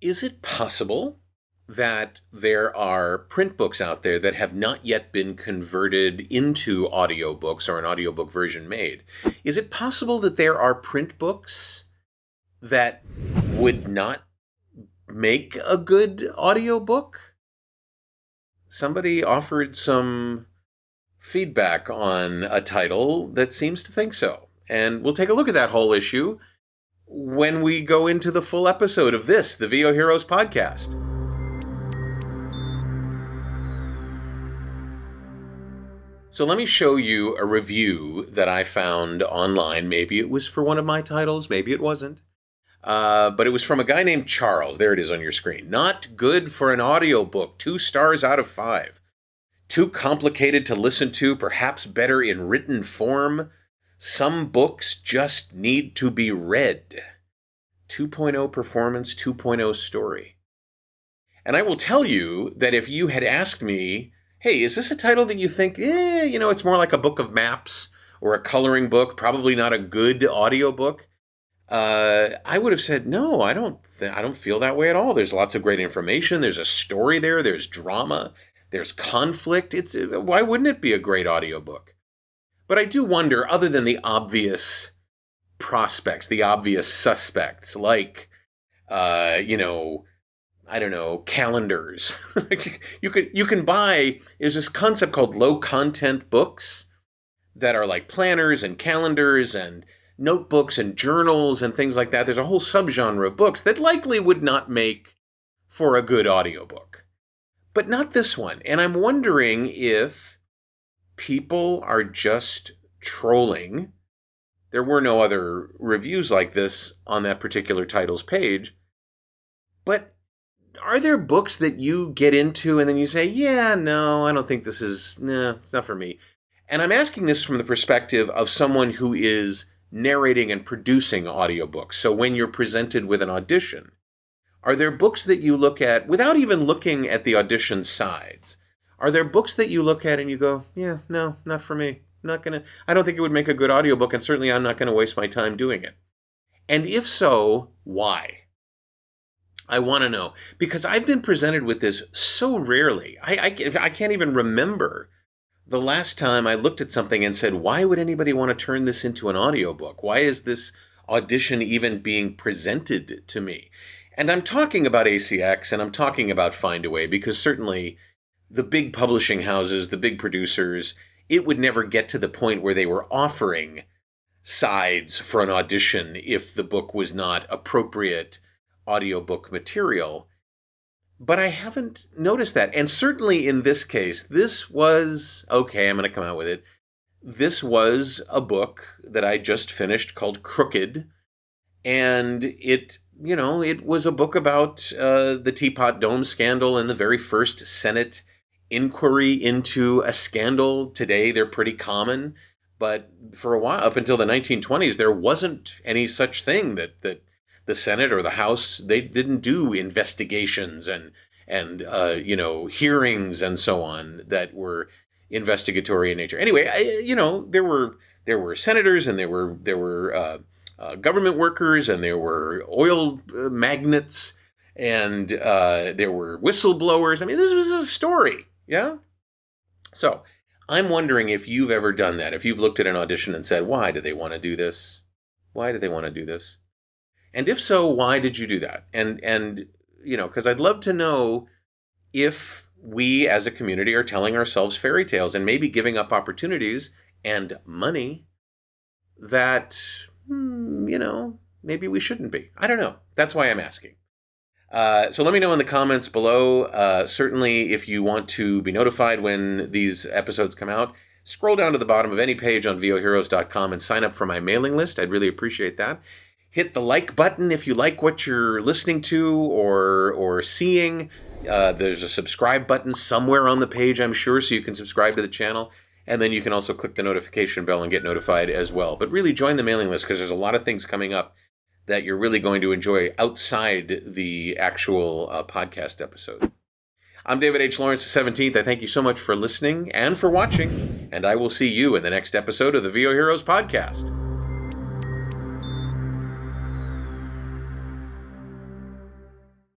Is it possible that there are print books out there that have not yet been converted into audiobooks or an audiobook version made? Is it possible that there are print books that would not make a good audiobook? Somebody offered some feedback on a title that seems to think so. And we'll take a look at that whole issue when we go into the full episode of this, the VOHeroes podcast. So let me show you a review that I found online. Maybe it was for one of my titles, maybe it wasn't. But it was from a guy named Charles. There it is on your screen. Not good for an audiobook. 2 stars out of 5. Too complicated to listen to, perhaps better in written form. Some books just need to be read. 2.0 performance, 2.0 story. And I will tell you that if you had asked me, hey, is this a title that you think, it's more like a book of maps or a coloring book, probably not a good audiobook, I would have said, no, I don't feel that way at all. There's lots of great information. There's a story there. There's drama. There's conflict. Why wouldn't it be a great audiobook? But I do wonder, other than the obvious prospects, the obvious suspects, like, I don't know, calendars. you can buy, there's this concept called low content books that are like planners and calendars and notebooks and journals and things like that. There's a whole subgenre of books that likely would not make for a good audiobook. But not this one. And I'm wondering if people are just trolling. There were no other reviews like this on that particular title's page. But are there books that you get into and then you say, yeah, no, I don't think this is, it's not for me. And I'm asking this from the perspective of someone who is narrating and producing audiobooks. So when you're presented with an audition, are there books that you look at without even looking at the audition sides? Are there books that you look at and you go, yeah, no, not for me. I don't think it would make a good audiobook, and certainly I'm not going to waste my time doing it. And if so, why? I want to know, because I've been presented with this so rarely. I can't even remember the last time I looked at something and said, why would anybody want to turn this into an audiobook? Why is this audition even being presented to me? And I'm talking about ACX and I'm talking about Findaway, because certainly the big publishing houses, the big producers, it would never get to the point where they were offering sides for an audition if the book was not appropriate audiobook material. But I haven't noticed that. And certainly in this case, this was, okay, I'm going to come out with it. This was a book that I just finished called Crooked. And it was a book about the Teapot Dome scandal and the very first Senate inquiry into a scandal. Today, they're pretty common. But for a while, up until the 1920s, there wasn't any such thing that the Senate or the House, they didn't do investigations and hearings and so on that were investigatory in nature. Anyway, there were senators and there were government workers and there were oil magnates and there were whistleblowers. I mean, this was a story, yeah? So I'm wondering if you've ever done that, if you've looked at an audition and said, why do they want to do this? Why do they want to do this? And if so, why did you do that? And because I'd love to know if we as a community are telling ourselves fairy tales and maybe giving up opportunities and money that, maybe we shouldn't be. I don't know. That's why I'm asking. So let me know in the comments below. Certainly, if you want to be notified when these episodes come out, scroll down to the bottom of any page on VOHeroes.com and sign up for my mailing list. I'd really appreciate that. Hit the like button if you like what you're listening to or seeing. There's a subscribe button somewhere on the page, I'm sure, so you can subscribe to the channel. And then you can also click the notification bell and get notified as well. But really join the mailing list, because there's a lot of things coming up that you're really going to enjoy outside the actual podcast episode. I'm David H. Lawrence the 17th. I thank you so much for listening and for watching. And I will see you in the next episode of the VOHeroes podcast.